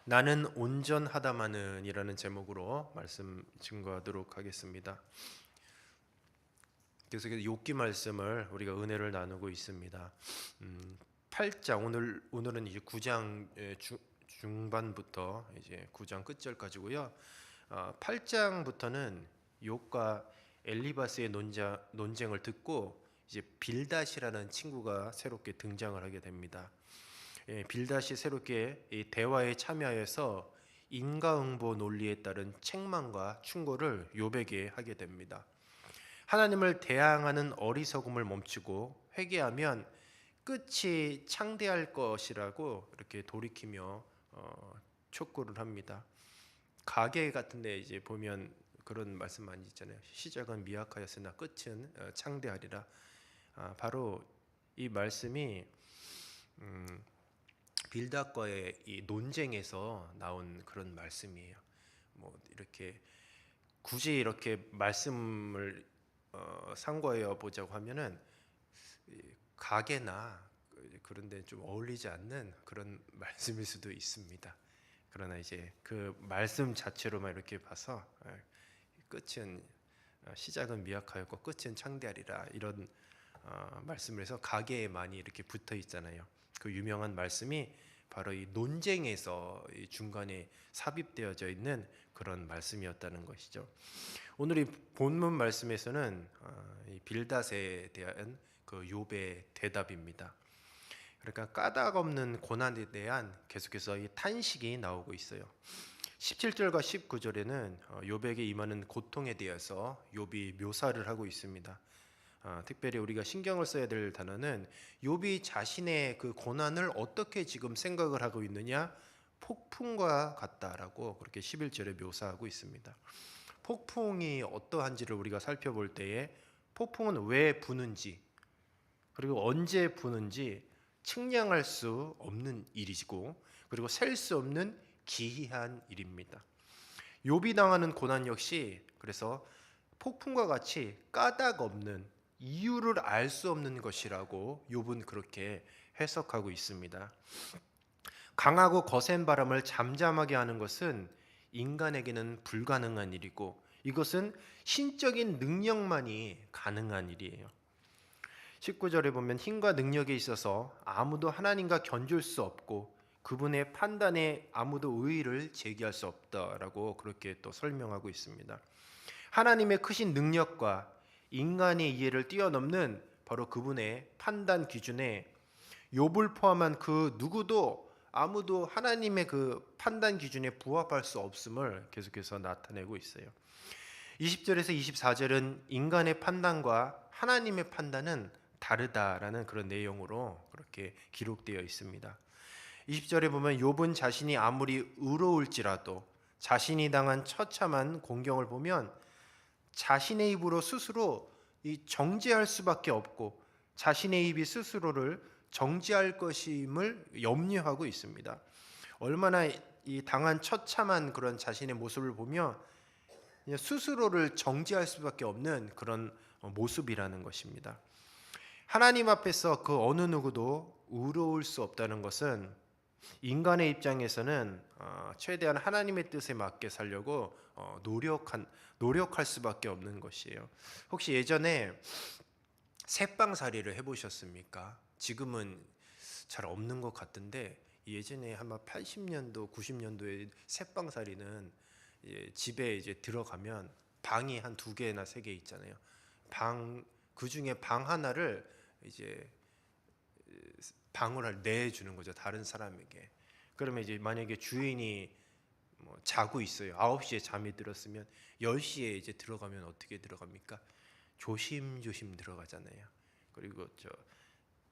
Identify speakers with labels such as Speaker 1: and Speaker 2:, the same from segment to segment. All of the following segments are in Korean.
Speaker 1: 나는 온전하다마는이라는 제목으로 말씀 증거하도록 하겠습니다. 계속해서 욥기 말씀을 우리가 은혜를 나누고 있습니다. 8장 오늘은 이제 9장 중반부터 이제 9장 끝절까지고요. 8장부터는 욥과 엘리바스의 논쟁을 듣고 이제 빌닷이라는 친구가 새롭게 등장을 하게 됩니다. 빌닷이 새롭게 이 대화에 참여해서 인과응보 논리에 따른 책망과 충고를 욥에게 하게 됩니다. 하나님을 대항하는 어리석음을 멈추고 회개하면 끝이 창대할 것이라고 이렇게 돌이키며 촉구를 합니다. 가계 같은데 이제 보면 그런 말씀 많이 있잖아요. 시작은 미약하였으나 끝은 창대하리라. 바로 이 말씀이 빌닷과의 이 논쟁에서 나온 그런 말씀이에요. 뭐 이렇게 굳이 이렇게 말씀을 상고해 보자고 하면은 가게나 그런데 좀 어울리지 않는 그런 말씀일 수도 있습니다. 그러나 이제 그 말씀 자체로만 이렇게 봐서 끝은 시작은 미약하였고 끝은 창대하리라 이런 말씀을 해서 가게에 많이 이렇게 붙어 있잖아요. 그 유명한 말씀이 바로 이 논쟁에서 이 중간에 삽입되어져 있는 그런 말씀이었다는 것이죠. 오늘 이 본문 말씀에서는 이 빌닷에 대한 그 욥의 대답입니다. 그러니까 까닭 없는 고난에 대한 계속해서 이 탄식이 나오고 있어요. 17절과 19절에는 욥에게 임하는 고통에 대해서 욥이 묘사를 하고 있습니다. 특별히 우리가 신경을 써야 될 단어는 욥이 자신의 그 고난을 어떻게 지금 생각을 하고 있느냐, 폭풍과 같다라고 그렇게 11절에 묘사하고 있습니다. 폭풍이 어떠한지를 우리가 살펴볼 때에 폭풍은 왜 부는지 그리고 언제 부는지 측량할 수 없는 일이고 그리고 셀 수 없는 기이한 일입니다. 욥이 당하는 고난 역시 그래서 폭풍과 같이 까닭 없는 이유를 알 수 없는 것이라고 욥은 그렇게 해석하고 있습니다. 강하고 거센 바람을 잠잠하게 하는 것은 인간에게는 불가능한 일이고 이것은 신적인 능력만이 가능한 일이에요. 19절에 보면 힘과 능력에 있어서 아무도 하나님과 견줄 수 없고 그분의 판단에 아무도 의의를 제기할 수 없다라고 그렇게 또 설명하고 있습니다. 하나님의 크신 능력과 인간의 이해를 뛰어넘는 바로 그분의 판단 기준에 욥을 포함한 그 누구도 아무도 하나님의 그 판단 기준에 부합할 수 없음을 계속해서 나타내고 있어요. 20절에서 24절은 인간의 판단과 하나님의 판단은 다르다라는 그런 내용으로 그렇게 기록되어 있습니다. 20절에 보면 욥은 자신이 아무리 의로울지라도 자신이 당한 처참한 공경을 보면 자신의 입으로 스스로 정죄할 수밖에 없고 자신의 입이 스스로를 정죄할 것임을 염려하고 있습니다. 얼마나 이 당한 처참한 그런 자신의 모습을 보며 스스로를 정죄할 수밖에 없는 그런 모습이라는 것입니다. 하나님 앞에서 그 어느 누구도 의로울 수 없다는 것은 인간의 입장에서는 최대한 하나님의 뜻에 맞게 살려고 노력할 수밖에 없는 것이에요. 혹시 예전에 새빵살이를 해보셨습니까? 지금은 잘 없는 것 같은데 예전에 아마 80년도, 90년도에 새빵살이는 집에 이제 들어가면 방이 한 2개나 3개 있잖아요. 그 중에 방 하나를 이제 방을 내주는 거죠. 다른 사람에게. 그러면 이제 만약에 주인이 자고 있어요. 9시에 잠이 들었으면 10시에 이제 들어가면 어떻게 들어갑니까? 조심조심 들어가잖아요. 그리고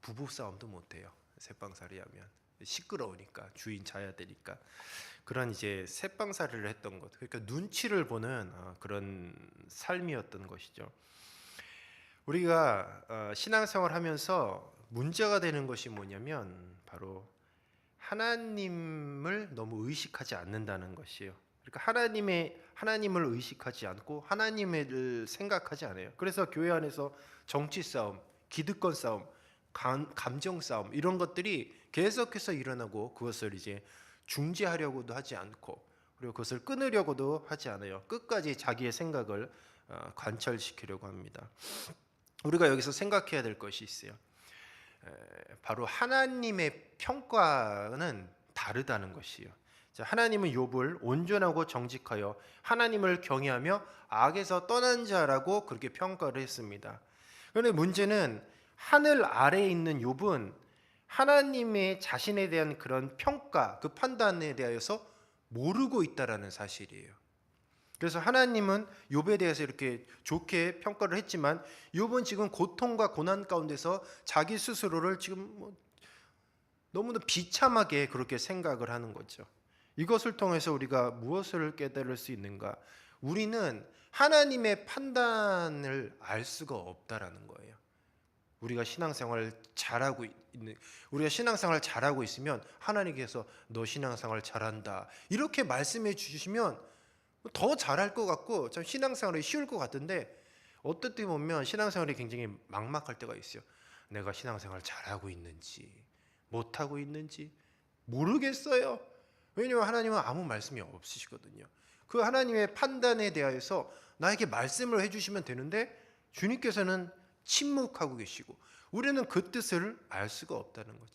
Speaker 1: 부부 싸움도 못 해요. 새빵살이 하면 시끄러우니까 주인 자야 되니까. 그런 이제 새빵살이를 했던 것. 그러니까 눈치를 보는 그런 삶이었던 것이죠. 우리가 신앙생활 하면서 문제가 되는 것이 뭐냐면 바로 하나님을 너무 의식하지 않는다는 것이에요. 그러니까 하나님을 의식하지 않고 하나님을 생각하지 않아요. 그래서 교회 안에서 정치 싸움, 기득권 싸움, 감정 싸움 이런 것들이 계속해서 일어나고 그것을 이제 중지하려고도 하지 않고 그리고 그것을 끊으려고도 하지 않아요. 끝까지 자기의 생각을 관철시키려고 합니다. 우리가 여기서 생각해야 될 것이 있어요. 바로 하나님의 평가는 다르다는 것이요. 하나님은 욥을 온전하고 정직하여 하나님을 경외하며 악에서 떠난 자라고 그렇게 평가를 했습니다. 그런데 문제는 하늘 아래에 있는 욥은 하나님의 자신에 대한 그런 평가, 그 판단에 대해서 모르고 있다라는 사실이에요. 그래서 하나님은 욥에 대해서 이렇게 좋게 평가를 했지만 욥은 지금 고통과 고난 가운데서 자기 스스로를 지금 너무나 비참하게 그렇게 생각을 하는 거죠. 이것을 통해서 우리가 무엇을 깨달을 수 있는가? 우리는 하나님의 판단을 알 수가 없다라는 거예요. 우리가 신앙생활을 잘하고 있으면 하나님께서 너 신앙생활 잘한다 이렇게 말씀해 주시면 더 잘할 것 같고 참 신앙생활이 쉬울 것 같은데 어떨 때 보면 신앙생활이 굉장히 막막할 때가 있어요. 내가 신앙생활 잘하고 있는지 못하고 있는지 모르겠어요. 왜냐하면 하나님은 아무 말씀이 없으시거든요. 그 하나님의 판단에 대하여서 나에게 말씀을 해주시면 되는데 주님께서는 침묵하고 계시고 우리는 그 뜻을 알 수가 없다는 거죠.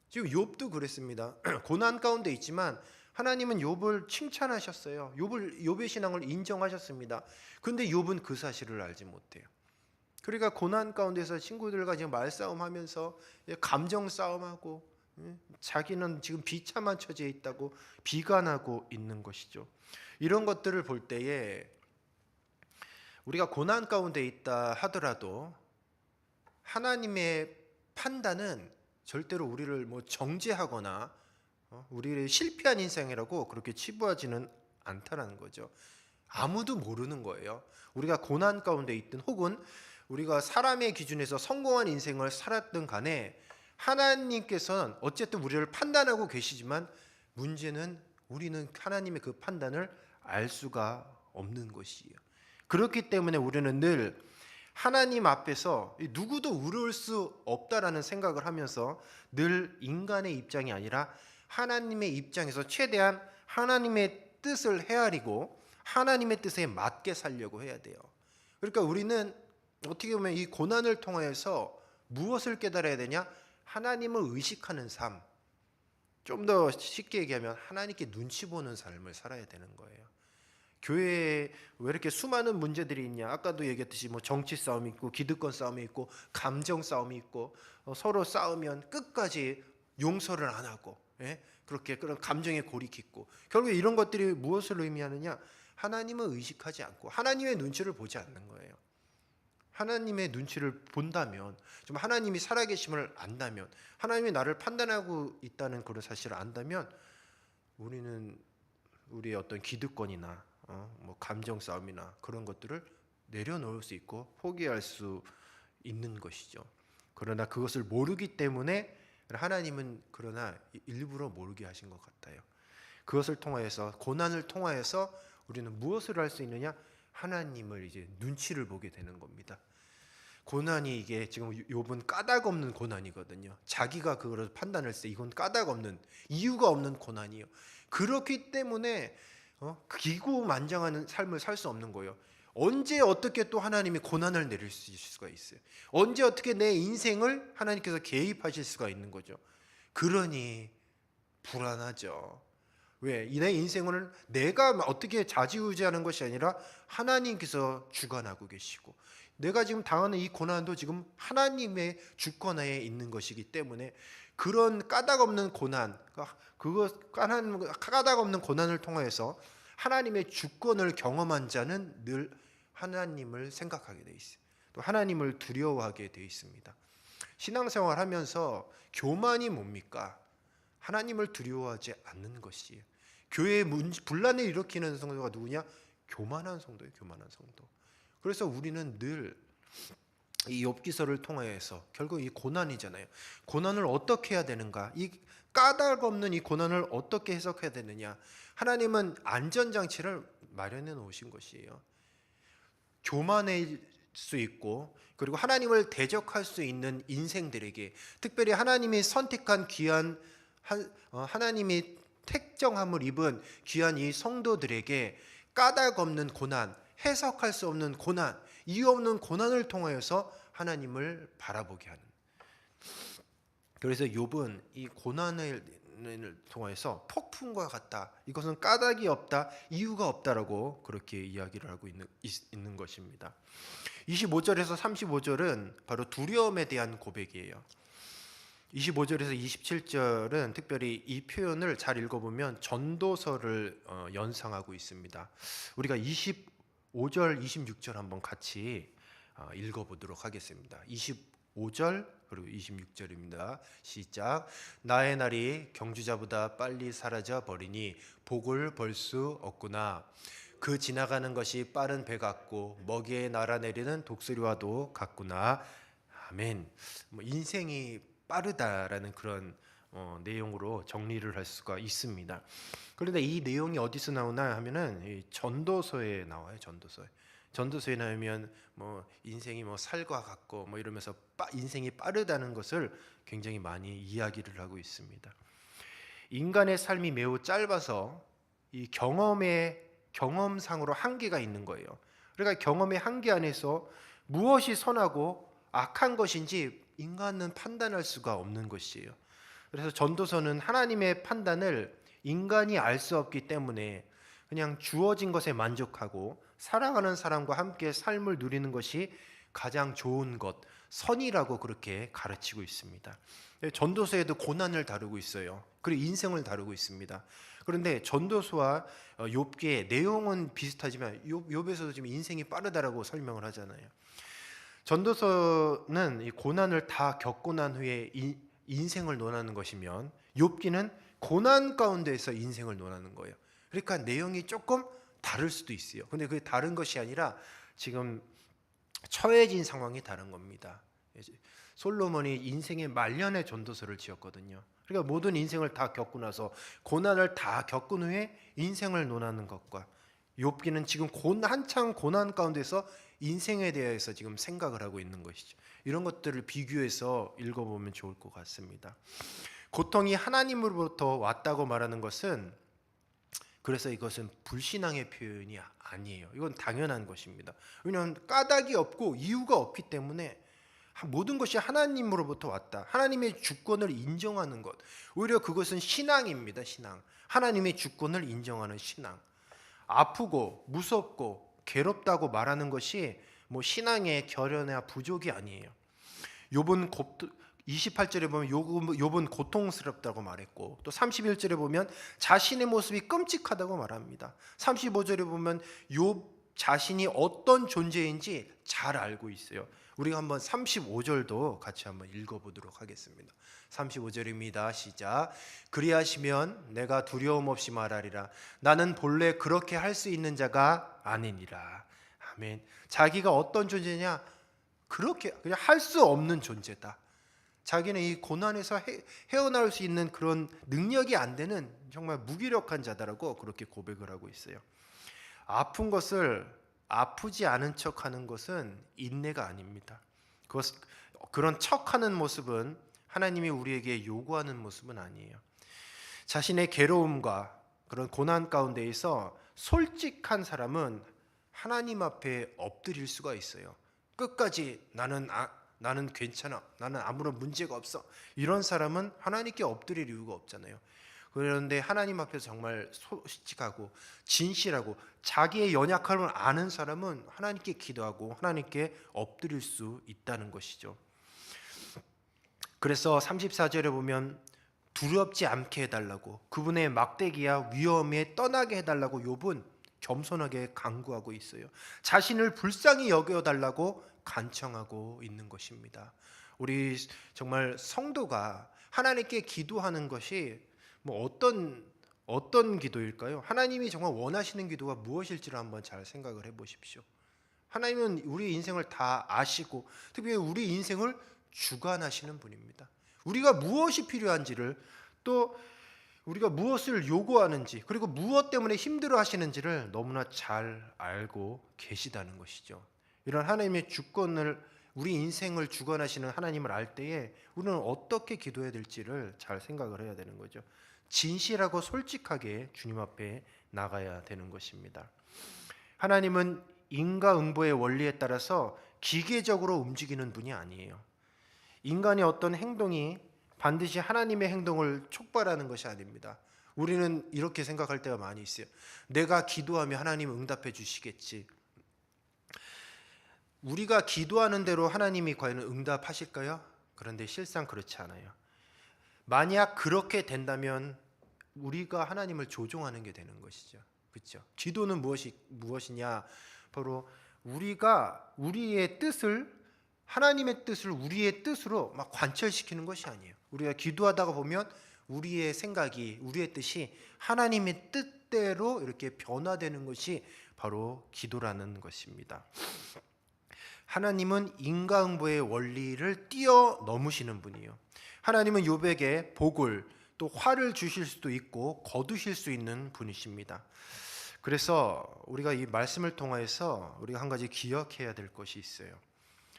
Speaker 1: 지금 욥도 그랬습니다. 고난 가운데 있지만 하나님은 욥을 칭찬하셨어요. 욥의 신앙을 인정하셨습니다. 근데 욥은 그 사실을 알지 못해요. 그러니까 고난 가운데서 친구들과 지금 말싸움하면서 감정 싸움하고 자기는 지금 비참한 처지에 있다고 비관하고 있는 것이죠. 이런 것들을 볼 때에 우리가 고난 가운데 있다 하더라도 하나님의 판단은 절대로 우리를 정죄하거나 우리의 실패한 인생이라고 그렇게 치부하지는 않다라는 거죠. 아무도 모르는 거예요. 우리가 고난 가운데 있든 혹은 우리가 사람의 기준에서 성공한 인생을 살았든 간에 하나님께서는 어쨌든 우리를 판단하고 계시지만 문제는 우리는 하나님의 그 판단을 알 수가 없는 것이에요. 그렇기 때문에 우리는 늘 하나님 앞에서 누구도 우러울 수 없다라는 생각을 하면서 늘 인간의 입장이 아니라 하나님의 입장에서 최대한 하나님의 뜻을 헤아리고 하나님의 뜻에 맞게 살려고 해야 돼요. 그러니까 우리는 어떻게 보면 이 고난을 통해서 무엇을 깨달아야 되냐? 하나님을 의식하는 삶. 좀 더 쉽게 얘기하면 하나님께 눈치 보는 삶을 살아야 되는 거예요. 교회에 왜 이렇게 수많은 문제들이 있냐? 아까도 얘기했듯이 정치 싸움이 있고 기득권 싸움이 있고 감정 싸움이 있고 서로 싸우면 끝까지 용서를 안 하고 그렇게 그런 감정의 골이 깊고 결국 이런 것들이 무엇을 의미하느냐? 하나님을 의식하지 않고 하나님의 눈치를 보지 않는 거예요. 하나님의 눈치를 본다면 좀 하나님이 살아계심을 안다면 하나님이 나를 판단하고 있다는 그런 사실을 안다면 우리는 우리의 어떤 기득권이나 감정 싸움이나 그런 것들을 내려놓을 수 있고 포기할 수 있는 것이죠. 그러나 그것을 모르기 때문에 하나님은 그러나 일부러 모르게 하신 것 같아요. 그것을 통하여서 고난을 통하여서 우리는 무엇을 할 수 있느냐? 하나님을 이제 눈치를 보게 되는 겁니다. 고난이 이게 지금 욥은 까닭 없는 고난이거든요. 자기가 그걸 판단할 때 이건 까닭 없는 이유가 없는 고난이에요. 그렇기 때문에 기고만장한 삶을 살 수 없는 거예요. 언제 어떻게 또 하나님이 고난을 내릴 수가 있어요. 언제 어떻게 내 인생을 하나님께서 개입하실 수가 있는 거죠. 그러니 불안하죠. 왜? 내 인생을 내가 어떻게 좌지우지하는 것이 아니라 하나님께서 주관하고 계시고 내가 지금 당하는 이 고난도 지금 하나님의 주권하에 있는 것이기 때문에 그런 까닭 없는 고난, 까닭 없는 고난을 통해서 하나님의 주권을 경험한 자는 늘 하나님을 생각하게 돼 있어요. 또 하나님을 두려워하게 돼 있습니다. 신앙생활 하면서 교만이 뭡니까? 하나님을 두려워하지 않는 것이에요. 교회에 분란을 일으키는 성도가 누구냐? 교만한 성도예요. 교만한 성도. 그래서 우리는 늘 이 욥기서를 통해서 결국 이 고난이잖아요. 고난을 어떻게 해야 되는가? 이 까닭 없는 이 고난을 어떻게 해석해야 되느냐? 하나님은 안전장치를 마련해 놓으신 것이에요. 교만할 수 있고 그리고 하나님을 대적할 수 있는 인생들에게 특별히 하나님이 선택한 귀한 하나님이 택정함을 입은 귀한 이 성도들에게 까닭 없는 고난, 해석할 수 없는 고난, 이유 없는 고난을 통하여서 하나님을 바라보게 하는. 그래서 욥은 이 고난을 통해서 폭풍과 같다, 이것은 까닭이 없다, 이유가 없다라고 그렇게 이야기를 하고 있는 것입니다. 25절에서 35절은 바로 두려움에 대한 고백이에요. 25절에서 27절은 특별히 이 표현을 잘 읽어보면 전도서를 연상하고 있습니다. 우리가 25절, 26절 한번 같이 읽어보도록 하겠습니다. 25절 그리고 26절입니다. 시작. 나의 날이 경주자보다 빨리 사라져 버리니 복을 벌 수 없구나. 그 지나가는 것이 빠른 배 같고 먹이에 날아내리는 독수리와도 같구나. 아멘. 인생이 빠르다라는 그런 내용으로 정리를 할 수가 있습니다. 그런데 이 내용이 어디서 나오나 하면은 이 전도서에 나와요. 전도서에 나오면 인생이 살과 같고 이러면서 인생이 빠르다는 것을 굉장히 많이 이야기를 하고 있습니다. 인간의 삶이 매우 짧아서 이 경험상으로 한계가 있는 거예요. 그러니까 경험의 한계 안에서 무엇이 선하고 악한 것인지 인간은 판단할 수가 없는 것이에요. 그래서 전도서는 하나님의 판단을 인간이 알 수 없기 때문에 그냥 주어진 것에 만족하고 살아가는 사람과 함께 삶을 누리는 것이 가장 좋은 것, 선이라고 그렇게 가르치고 있습니다. 전도서에도 고난을 다루고 있어요. 그리고 인생을 다루고 있습니다. 그런데 전도서와 욥기의 내용은 비슷하지만 욥에서도 지금 인생이 빠르다라고 설명을 하잖아요. 전도서는 이 고난을 다 겪고 난 후에 인생을 논하는 것이면 욥기는 고난 가운데에서 인생을 논하는 거예요. 그러니까 내용이 조금 다를 수도 있어요. 근데 그게 다른 것이 아니라 지금 처해진 상황이 다른 겁니다. 솔로몬이 인생의 말년에 전도서를 지었거든요. 그러니까 모든 인생을 다 겪고 나서 고난을 다 겪은 후에 인생을 논하는 것과 욥기는 지금 한창 고난 가운데서 인생에 대해서 지금 생각을 하고 있는 것이죠. 이런 것들을 비교해서 읽어보면 좋을 것 같습니다. 고통이 하나님으로부터 왔다고 말하는 것은, 그래서 이것은 불신앙의 표현이 아니에요. 이건 당연한 것입니다. 왜냐하면 까닭이 없고 이유가 없기 때문에 모든 것이 하나님으로부터 왔다. 하나님의 주권을 인정하는 것. 오히려 그것은 신앙입니다. 신앙. 하나님의 주권을 인정하는 신앙. 아프고 무섭고 괴롭다고 말하는 것이 신앙의 결연이나 부족이 아니에요. 욥은 28절에 보면 욥은 고통스럽다고 말했고, 또 31절에 보면 자신의 모습이 끔찍하다고 말합니다. 35절에 보면 욥 자신이 어떤 존재인지 잘 알고 있어요. 우리가 한번 35절도 같이 한번 읽어보도록 하겠습니다. 35절입니다. 시작. 그리하시면 내가 두려움 없이 말하리라. 나는 본래 그렇게 할 수 있는 자가 아니니라. 아멘. 자기가 어떤 존재냐? 그렇게 그냥 할 수 없는 존재다. 자기는 이 고난에서 헤어나올 수 있는 그런 능력이 안 되는 정말 무기력한 자다라고 그렇게 고백을 하고 있어요. 아픈 것을 아프지 않은 척하는 것은 인내가 아닙니다. 그런 척하는 모습은 하나님이 우리에게 요구하는 모습은 아니에요. 자신의 괴로움과 그런 고난 가운데에서 솔직한 사람은 하나님 앞에 엎드릴 수가 있어요. 끝까지 나는 괜찮아, 나는 아무런 문제가 없어, 이런 사람은 하나님께 엎드릴 이유가 없잖아요. 그런데 하나님 앞에서 정말 솔직하고 진실하고 자기의 연약함을 아는 사람은 하나님께 기도하고 하나님께 엎드릴 수 있다는 것이죠. 그래서 34절에 보면 두렵지 않게 해달라고, 그분의 막대기와 위험에 떠나게 해달라고 욥은 겸손하게 간구하고 있어요. 자신을 불쌍히 여겨달라고 간청하고 있는 것입니다. 우리 정말 성도가 하나님께 기도하는 것이 어떤 기도일까요? 하나님이 정말 원하시는 기도가 무엇일지를 한번 잘 생각을 해보십시오. 하나님은 우리 인생을 다 아시고 특별히 우리 인생을 주관하시는 분입니다. 우리가 무엇이 필요한지를, 또 우리가 무엇을 요구하는지, 그리고 무엇 때문에 힘들어 하시는지를 너무나 잘 알고 계시다는 것이죠. 이런 하나님의 주권을, 우리 인생을 주관하시는 하나님을 알 때에 우리는 어떻게 기도해야 될지를 잘 생각을 해야 되는 거죠. 진실하고 솔직하게 주님 앞에 나가야 되는 것입니다. 하나님은 인과응보의 원리에 따라서 기계적으로 움직이는 분이 아니에요. 인간의 어떤 행동이 반드시 하나님의 행동을 촉발하는 것이 아닙니다. 우리는 이렇게 생각할 때가 많이 있어요. 내가 기도하면 하나님 응답해 주시겠지. 우리가 기도하는 대로 하나님이 과연 응답하실까요? 그런데 실상 그렇지 않아요. 만약 그렇게 된다면 우리가 하나님을 조종하는 게 되는 것이죠. 그렇죠? 기도는 무엇이냐? 바로 우리가 우리의 뜻을, 하나님의 뜻을 우리의 뜻으로 막 관철시키는 것이 아니에요. 우리가 기도하다가 보면 우리의 생각이, 우리의 뜻이 하나님의 뜻대로 이렇게 변화되는 것이 바로 기도라는 것입니다. 하나님은 인과응보의 원리를 뛰어넘으시는 분이에요. 하나님은 욥에게 복을, 또 화를 주실 수도 있고 거두실 수 있는 분이십니다. 그래서 우리가 이 말씀을 통해서 우리가 한 가지 기억해야 될 것이 있어요.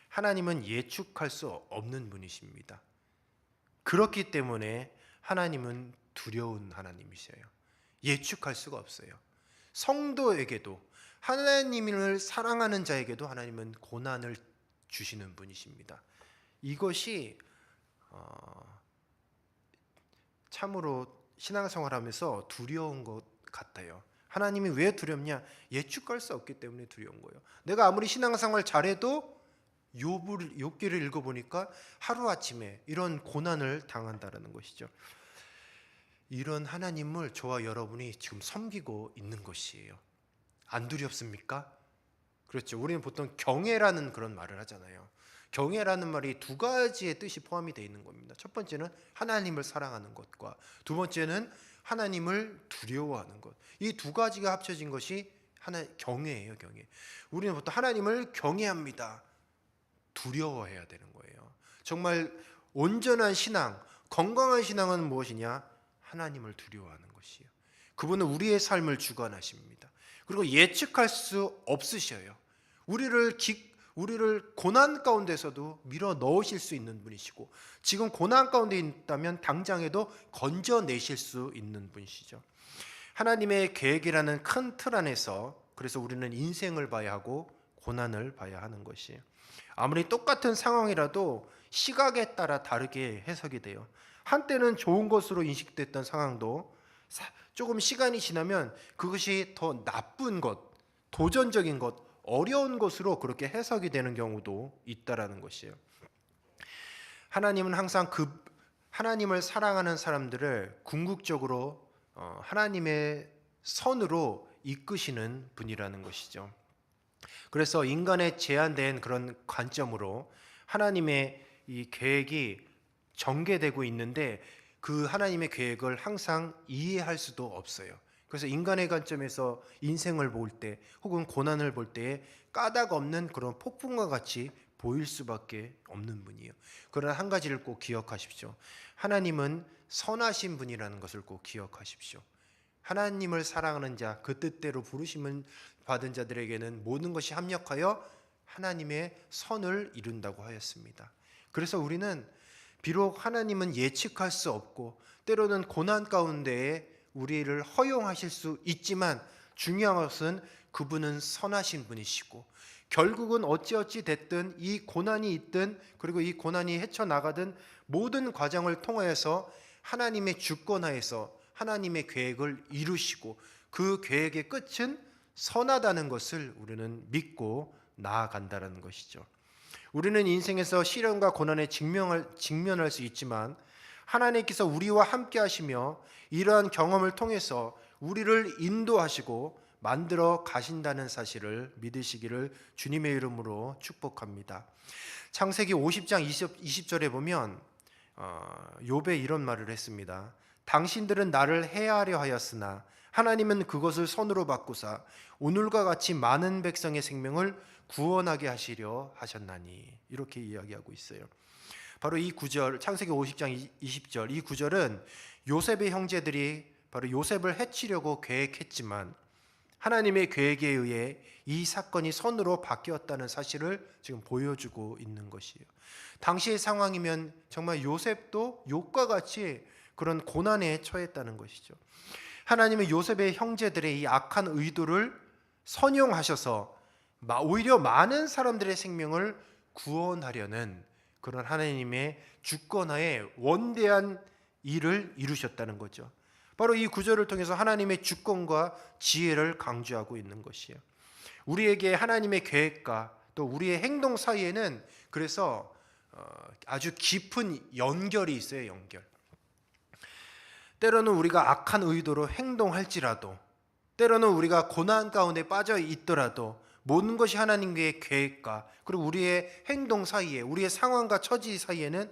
Speaker 1: 하나님은 예측할 수 없는 분이십니다. 그렇기 때문에 하나님은 두려운 하나님이셔요. 예측할 수가 없어요. 성도에게도, 하나님을 사랑하는 자에게도 하나님은 고난을 주시는 분이십니다. 이것이 참으로 신앙생활하면서 두려운 것 같아요. 하나님이 왜 두렵냐? 예측할 수 없기 때문에 두려운 거예요. 내가 아무리 신앙생활 잘해도 욥기를 읽어보니까 하루아침에 이런 고난을 당한다라는 것이죠. 이런 하나님을 저와 여러분이 지금 섬기고 있는 것이에요. 안 두렵습니까? 그렇죠. 우리는 보통 경외라는 그런 말을 하잖아요. 경외라는 말이 두 가지의 뜻이 포함이 되어 있는 겁니다. 첫 번째는 하나님을 사랑하는 것과 두 번째는 하나님을 두려워하는 것. 이 두 가지가 합쳐진 것이 경외예요, 경외. 우리는 보통 하나님을 경외합니다. 두려워해야 되는 거예요. 정말 온전한 신앙, 건강한 신앙은 무엇이냐? 하나님을 두려워하는 것이에요. 그분은 우리의 삶을 주관하십니다. 그리고 예측할 수 없으셔요. 우리를 고난 가운데서도 밀어 넣으실 수 있는 분이시고, 지금 고난 가운데 있다면 당장에도 건져내실 수 있는 분이시죠. 하나님의 계획이라는 큰 틀 안에서 그래서 우리는 인생을 봐야 하고 고난을 봐야 하는 것이에요. 아무리 똑같은 상황이라도 시각에 따라 다르게 해석이 돼요. 한때는 좋은 것으로 인식됐던 상황도 조금 시간이 지나면 그것이 더 나쁜 것, 도전적인 것, 어려운 것으로 그렇게 해석이 되는 경우도 있다라는 것이에요. 하나님은 항상 하나님을 사랑하는 사람들을 궁극적으로 하나님의 선으로 이끄시는 분이라는 것이죠. 그래서 인간의 제한된 그런 관점으로 하나님의 이 계획이 전개되고 있는데 그 하나님의 계획을 항상 이해할 수도 없어요. 그래서 인간의 관점에서 인생을 볼 때 혹은 고난을 볼 때에 까닭 없는 그런 폭풍과 같이 보일 수밖에 없는 분이에요. 그러나 한 가지를 꼭 기억하십시오. 하나님은 선하신 분이라는 것을 꼭 기억하십시오. 하나님을 사랑하는 자, 그 뜻대로 부르심을 받은 자들에게는 모든 것이 합력하여 하나님의 선을 이룬다고 하였습니다. 그래서 우리는 비록 하나님은 예측할 수 없고 때로는 고난 가운데에 우리를 허용하실 수 있지만 중요한 것은 그분은 선하신 분이시고 결국은 어찌어찌 됐든 이 고난이 있든 그리고 이 고난이 헤쳐나가든 모든 과정을 통하여서 하나님의 주권하에서 하나님의 계획을 이루시고 그 계획의 끝은 선하다는 것을 우리는 믿고 나아간다는 것이죠. 우리는 인생에서 시련과 고난에 직면할 수 있지만 하나님께서 우리와 함께 하시며 이러한 경험을 통해서 우리를 인도하시고 만들어 가신다는 사실을 믿으시기를 주님의 이름으로 축복합니다. 창세기 50장 20절에 보면 욥에 이런 말을 했습니다. 당신들은 나를 해하려 하였으나 하나님은 그것을 선으로 바꾸사 오늘과 같이 많은 백성의 생명을 구원하게 하시려 하셨나니, 이렇게 이야기하고 있어요. 바로 이 구절, 창세기 50장 20절, 이 구절은 요셉의 형제들이 바로 요셉을 해치려고 계획했지만 하나님의 계획에 의해 이 사건이 선으로 바뀌었다는 사실을 지금 보여주고 있는 것이에요. 당시의 상황이면 정말 요셉도 욥과 같이 그런 고난에 처했다는 것이죠. 하나님은 요셉의 형제들의 이 악한 의도를 선용하셔서 오히려 많은 사람들의 생명을 구원하려는 그런 하나님의 주권하에 원대한 일을 이루셨다는 거죠. 바로 이 구절을 통해서 하나님의 주권과 지혜를 강조하고 있는 것이에요. 우리에게 하나님의 계획과 또 우리의 행동 사이에는 그래서 아주 깊은 연결이 있어요. 연결. 때로는 우리가 악한 의도로 행동할지라도, 때로는 우리가 고난 가운데 빠져 있더라도 모든 것이 하나님의 계획과 그리고 우리의 행동 사이에, 우리의 상황과 처지 사이에는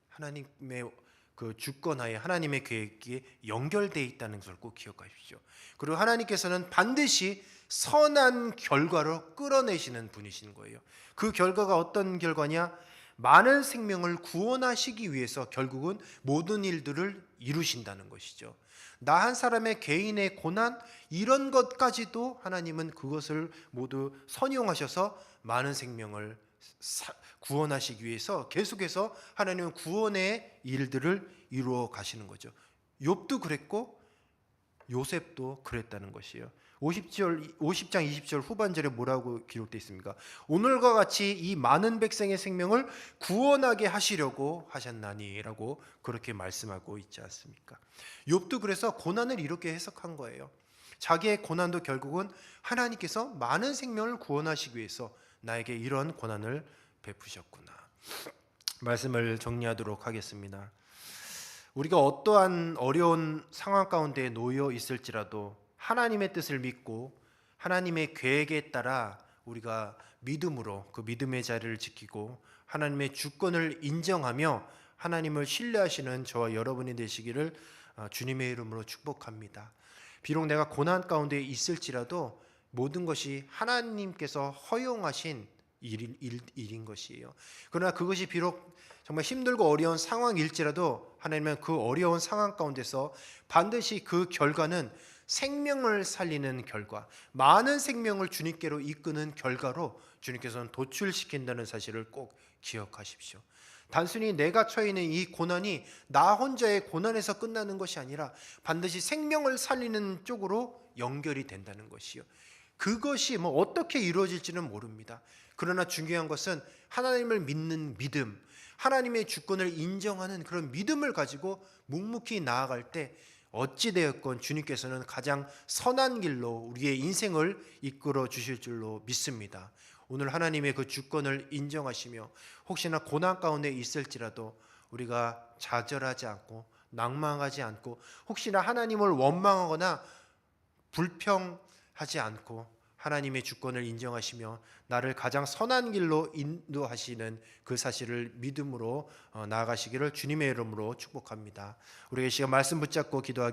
Speaker 1: 하나님의 그 주권하에 하나님의 계획이 연결되어 있다는 것을 꼭 기억하십시오. 그리고 하나님께서는 반드시 선한 결과로 끌어내시는 분이신 거예요. 그 결과가 어떤 결과냐? 많은 생명을 구원하시기 위해서 결국은 모든 일들을 이루신다는 것이죠. 나 한 사람의 개인의 고난, 이런 것까지도 하나님은 그것을 모두 선용하셔서 많은 생명을 구원하시기 위해서 계속해서 하나님은 구원의 일들을 이루어 가시는 거죠. 욥도 그랬고 요셉도 그랬다는 것이에요. 50장 20절 후반절에 뭐라고 기록되어 있습니까? 오늘과 같이 이 많은 백성의 생명을 구원하게 하시려고 하셨나니라고 그렇게 말씀하고 있지 않습니까? 욥도 그래서 고난을 이렇게 해석한 거예요. 자기의 고난도 결국은 하나님께서 많은 생명을 구원하시기 위해서 나에게 이런 고난을 베푸셨구나. 말씀을 정리하도록 하겠습니다. 우리가 어떠한 어려운 상황 가운데 놓여 있을지라도 하나님의 뜻을 믿고 하나님의 계획에 따라 우리가 믿음으로 그 믿음의 자리를 지키고 하나님의 주권을 인정하며 하나님을 신뢰하시는 저와 여러분이 되시기를 주님의 이름으로 축복합니다. 비록 내가 고난 가운데 있을지라도 모든 것이 하나님께서 허용하신 일인 것이에요. 그러나 그것이 비록 정말 힘들고 어려운 상황일지라도 하나님은 그 어려운 상황 가운데서 반드시 그 결과는 생명을 살리는 결과, 많은 생명을 주님께로 이끄는 결과로 주님께서는 도출시킨다는 사실을 꼭 기억하십시오. 단순히 내가 처해 있는 이 고난이 나 혼자의 고난에서 끝나는 것이 아니라 반드시 생명을 살리는 쪽으로 연결이 된다는 것이요. 그것이 어떻게 이루어질지는 모릅니다. 그러나 중요한 것은 하나님을 믿는 믿음, 하나님의 주권을 인정하는 그런 믿음을 가지고 묵묵히 나아갈 때 어찌되었건 주님께서는 가장 선한 길로 우리의 인생을 이끌어 주실 줄로 믿습니다. 오늘 하나님의 그 주권을 인정하시며 혹시나 고난 가운데 있을지라도 우리가 좌절하지 않고 낭망하지 않고 혹시나 하나님을 원망하거나 불평하지 않고 하나님의 주권을 인정하시며 나를 가장 선한 길로 인도하시는 그 사실을 믿음으로 나아가시기를 주님의 이름으로 축복합니다. 우리가 이 시간 말씀 붙잡고 기도하겠습니다.